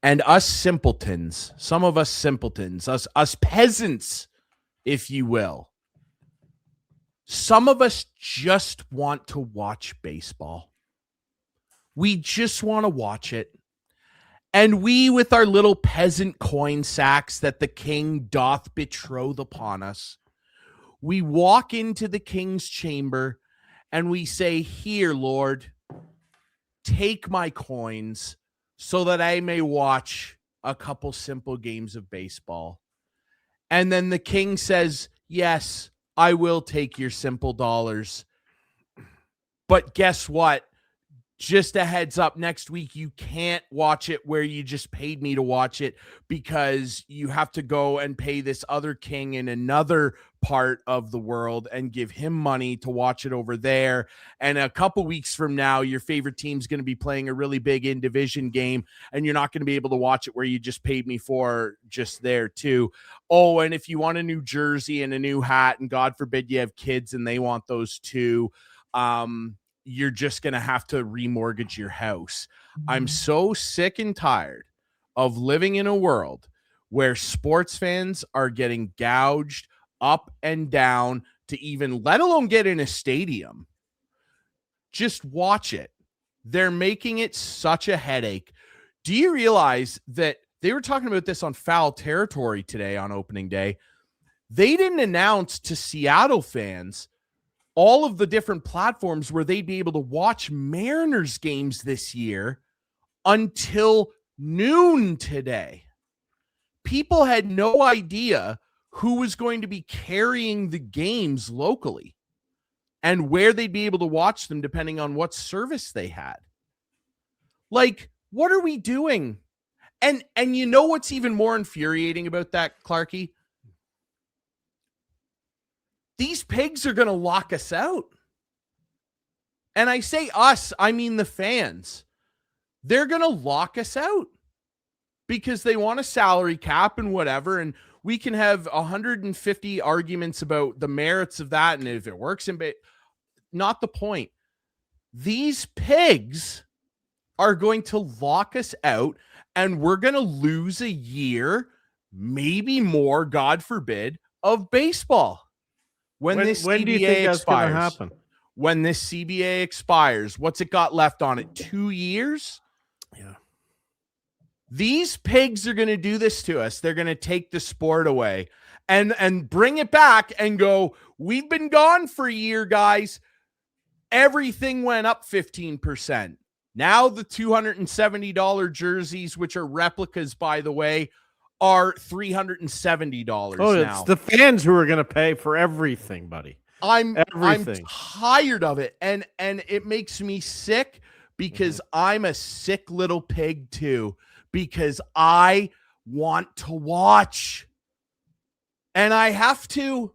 and us simpletons, some of us simpletons, us peasants, if you will, some of us just want to watch baseball. We just want to watch it. And we, with our little peasant coin sacks that the king doth betroth upon us, we walk into the king's chamber and we say, "Here, Lord, take my coins so that I may watch a couple simple games of baseball." And then the king says, "Yes, I will take your simple dollars. But guess what? Just a heads up, next week you can't watch it where you just paid me to watch it, because you have to go and pay this other king in another part of the world and give him money to watch it over there. And a couple weeks from now, your favorite team's going to be playing a really big in-division game, and you're not going to be able to watch it where you just paid me for just there too. Oh, and if you want a new jersey and a new hat, and God forbid you have kids and they want those too, you're just going to have to remortgage your house." I'm so sick and tired of living in a world where sports fans are getting gouged up and down to even, let alone get in a stadium. Just watch it. They're making it such a headache. Do you realize that they were talking about this on Foul Territory today on opening day? They didn't announce to Seattle fans all of the different platforms where they'd be able to watch Mariners games this year until noon today. People had no idea who was going to be carrying the games locally and where they'd be able to watch them depending on what service they had. Like, what are we doing? And you know what's even more infuriating about that, Clarkey? These pigs are going to lock us out. And I say us, I mean the fans. They're going to lock us out because they want a salary cap and whatever. And we can have 150 arguments about the merits of that and if it works. Not the point. These pigs are going to lock us out, and we're going to lose a year, maybe more, God forbid, of baseball. When do you think that's going to happen? When this CBA expires, what's it got left on it? 2 years? Yeah. These pigs are going to do this to us. They're going to take the sport away and bring it back and go, "We've been gone for a year, guys. Everything went up 15%. Now the $270 jerseys, which are replicas, by the way, are $370 now. It's the fans who are going to pay for everything, buddy. I'm tired of it, and it makes me sick because I'm a sick little pig too, because I want to watch, and I have to.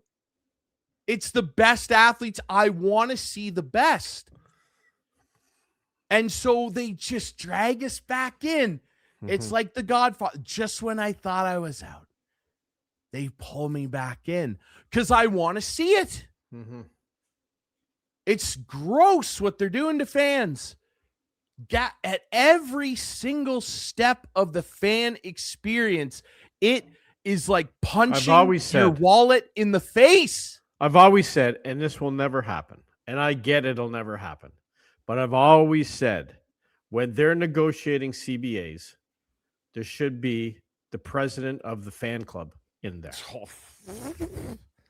It's the best athletes. I want to see the best, and so they just drag us back in. It's like The Godfather. Just when I thought I was out, they pull me back in because I want to see it. It's gross what they're doing to fans. At every single step of the fan experience, it is like punching your wallet in the face. I've always said, and this will never happen, and I get it'll never happen, but I've always said, when they're negotiating CBAs, there should be the president of the fan club in there.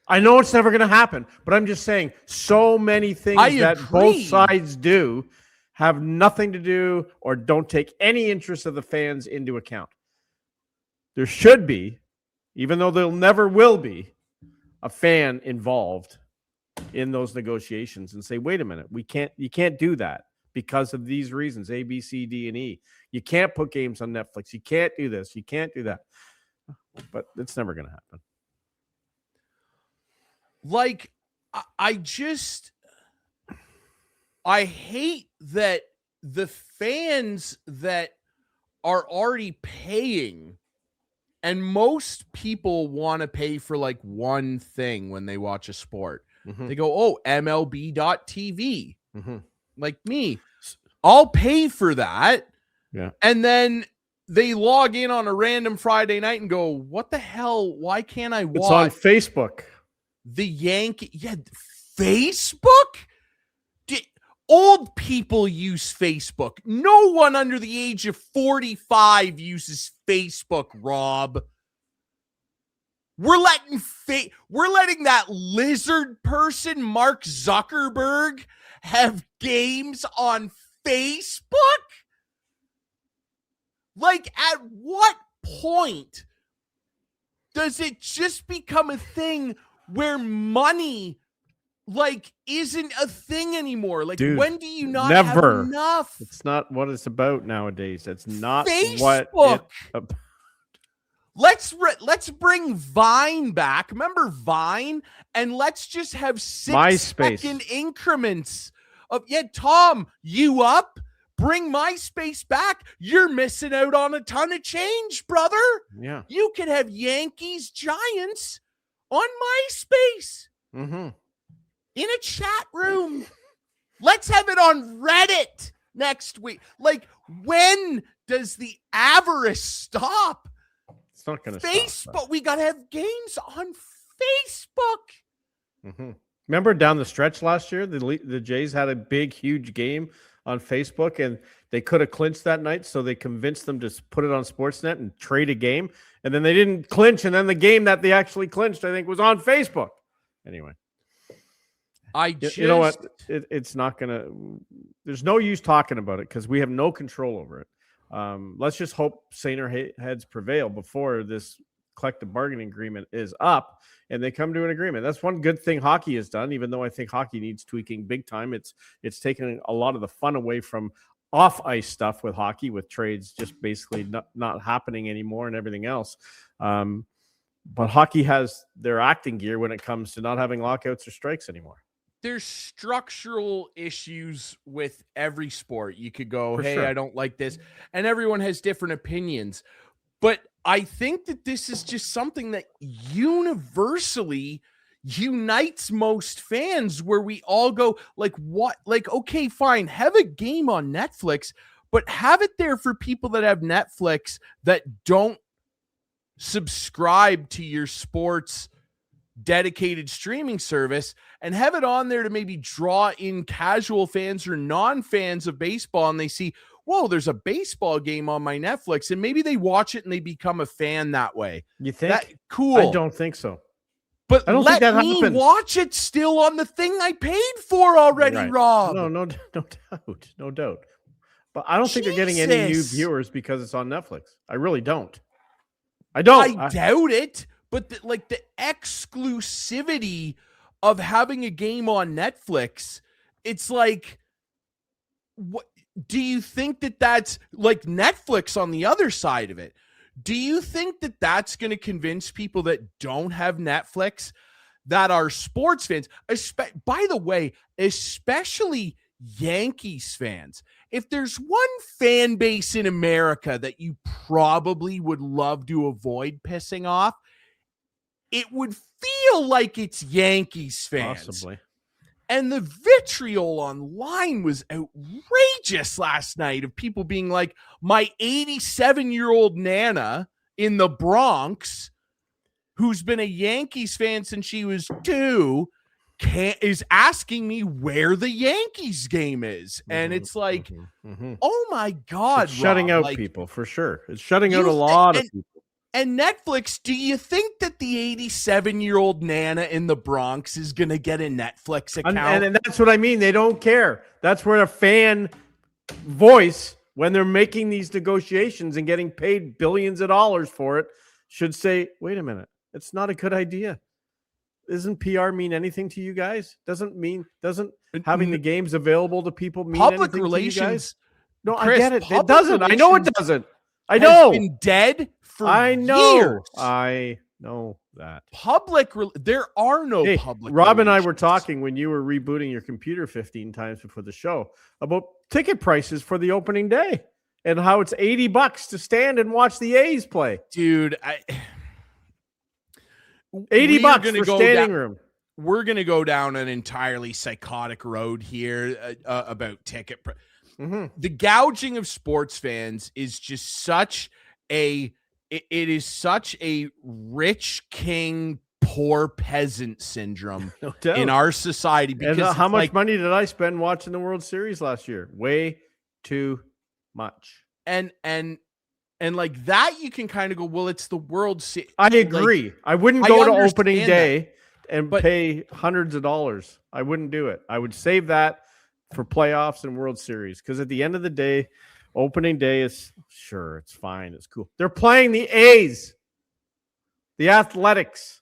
I know it's never going to happen, but I'm just saying so many things that both sides do have nothing to do or don't take any interest of the fans into account. There should be, even though there never will be, a fan involved in those negotiations and say, wait a minute, you can't do that because of these reasons, A, B, C, D, and E. You can't put games on Netflix. You can't do this. You can't do that. But it's never going to happen. Like, I hate that the fans that are already paying, and most people want to pay for like one thing when they watch a sport. They go, oh, MLB.TV. Like me, I'll pay for that. Yeah. And then they log in on a random Friday night and go, what the hell? Why can't I watch? It's on Facebook. The Yankee, Facebook? Old people use Facebook. No one under the age of 45 uses Facebook, Rob. We're letting that lizard person, Mark Zuckerberg, have games on Facebook? Like, at what point does it just become a thing where money, like, isn't a thing anymore? Like, dude, when do you not never have enough? It's not what it's about nowadays. It's not Facebook. what Let's bring Vine back. Remember Vine? And let's just have 6-second increments of, Tom, you up? Bring MySpace back. You're missing out on a ton of change, brother. Yeah. You could have Yankees Giants on MySpace. In a chat room. Let's have it on Reddit next week. Like, when does the avarice stop? It's not going to Facebook. stop. We got to have games on Facebook. Remember down the stretch last year, the Jays had a big, huge game on Facebook, and they could have clinched that night, so they convinced them to put it on Sportsnet and trade a game, and then they didn't clinch, and then the game that they actually clinched, I think, was on Facebook. Anyway. You know what? It's not going to – there's no use talking about it because we have no control over it. Let's just hope saner heads prevail before this collective bargaining agreement is up and they come to an agreement. That's one good thing hockey has done, even though I think hockey needs tweaking big time. It's taken a lot of the fun away from off-ice stuff with hockey, with trades just basically not happening anymore and everything else. But hockey has their acting gear when it comes to not having lockouts or strikes anymore. There's structural issues with every sport. You could go, hey, sure. I don't like this. And everyone has different opinions. But I think that this is just something that universally unites most fans, where we all go, like, what? Like, okay, fine, have a game on Netflix, but have it there for people that have Netflix that don't subscribe to your sports dedicated streaming service, and have it on there to maybe draw in casual fans or non-fans of baseball, and they see, whoa, there's a baseball game on my Netflix, and maybe they watch it and they become a fan that way. You think? Cool. I don't think so. But I don't let think that me happens. watch it still on the thing I paid for already, Right. Rob. No doubt. But I don't think they're getting any new viewers because it's on Netflix. I really don't. I doubt it. But the exclusivity of having a game on Netflix, it's like, what do you think that's like Netflix on the other side of it? Do you think that that's going to convince people that don't have Netflix, that are sports fans, by the way, especially Yankees fans? If there's one fan base in America that you probably would love to avoid pissing off, it would feel like it's Yankees fans. Possibly. And the vitriol online was outrageous last night of people being like, my 87-year-old Nana in the Bronx, who's been a Yankees fan since she was 2, is asking me where the Yankees game is. And it's like, oh my God. It's shutting out people for sure. It's shutting out a lot of people. And Netflix, do you think that the 87-year-old Nana in the Bronx is going to get a Netflix account? And that's what I mean. They don't care. That's where a fan voice, when they're making these negotiations and getting paid billions of dollars for it, should say, wait a minute, it's not a good idea. Doesn't PR mean anything to you guys? Doesn't having the games available to people mean public anything relations? To you guys? No, Chris, I get it. It doesn't. I know it doesn't. I know. Has been dead for years. I know that. There are no public. Rob and I were talking when you were rebooting your computer 15 times before the show about ticket prices for the opening day and how it's $80 to stand and watch the A's play. Dude, $80 for standing room. We're going to go down an entirely psychotic road here about ticket price. The gouging of sports fans is just such a rich king, poor peasant syndrome in our society. Because and how much money did I spend watching the World Series last year? Way too much. And like that, you can kind of go, well, it's the World Series. I agree. I wouldn't go to opening day and pay hundreds of dollars. I wouldn't do it. I would save that for playoffs and World Series, because at the end of the day, opening day is sure, it's fine, it's cool. They're playing the A's, the Athletics,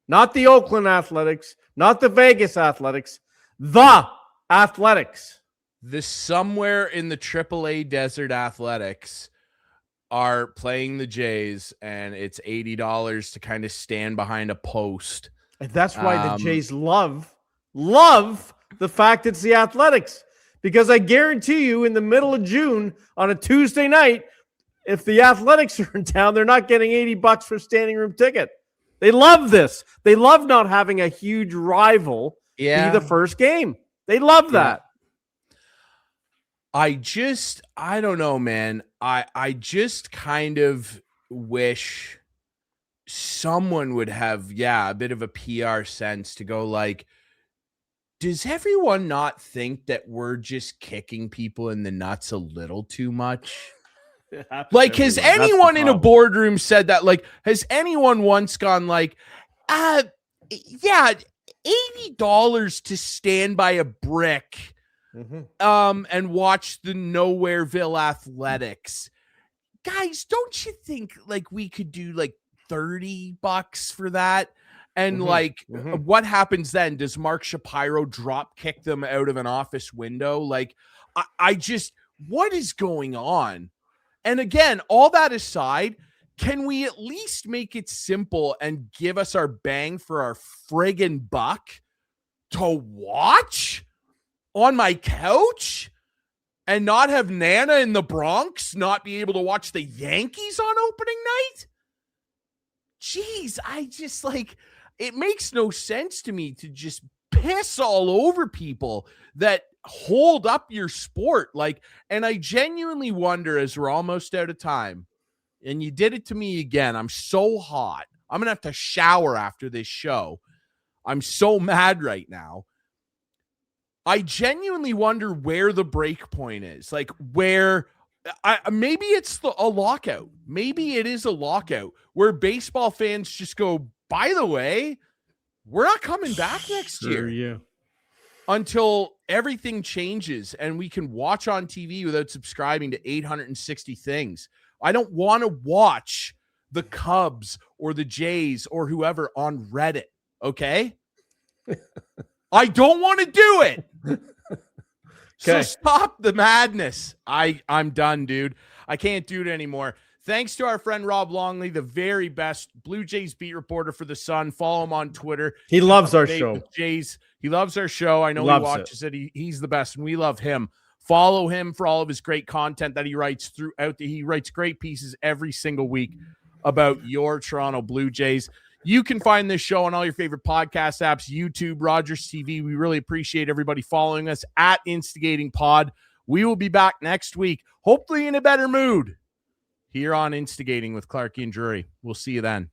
not the Oakland Athletics, not the Vegas Athletics, the Athletics. The somewhere in the AAA Desert Athletics are playing the Jays, and it's $80 to kind of stand behind a post. And that's why the Jays love the fact it's the Athletics, because I guarantee you in the middle of June on a Tuesday night, if the Athletics are in town, they're not getting $80 for standing room ticket. They love this. They love not having a huge rival be the first game. They love that. I don't know, man. I just kind of wish someone would have, a bit of a PR sense to go like, does everyone not think that we're just kicking people in the nuts a little too much? Like, has anyone in a boardroom said that? Like, has anyone once gone like, $80 to stand by a brick and watch the Nowhereville Athletics? Guys, don't you think like we could do like $30 for that? And what happens then? Does Mark Shapiro drop kick them out of an office window? Like, I just, what is going on? And again, all that aside, can we at least make it simple and give us our bang for our friggin' buck to watch on my couch and not have Nana in the Bronx not be able to watch the Yankees on opening night? Jeez, I just like, it makes no sense to me to just piss all over people that hold up your sport. Like, and I genuinely wonder, as we're almost out of time, and you did it to me again, I'm so hot. I'm going to have to shower after this show. I'm so mad right now. I genuinely wonder where the break point is. Like, where maybe it's a lockout. Maybe it is a lockout where baseball fans just go, by the way, we're not coming back next year until everything changes and we can watch on TV without subscribing to 860 things. I don't want to watch the Cubs or the Jays or whoever on Reddit, okay? I don't want to do it. So stop the madness. I'm done, dude. I can't do it anymore. Thanks to our friend Rob Longley, the very best Blue Jays beat reporter for the Sun. Follow him on Twitter. He loves our show. Jays. He loves our show. I know he watches it. He's the best, and we love him. Follow him for all of his great content that he writes throughout. He writes great pieces every single week about your Toronto Blue Jays. You can find this show on all your favorite podcast apps, YouTube, Rogers TV. We really appreciate everybody following us at Instigating Pod. We will be back next week, hopefully in a better mood, here on Instigating with Clarkey and Drury. We'll see you then.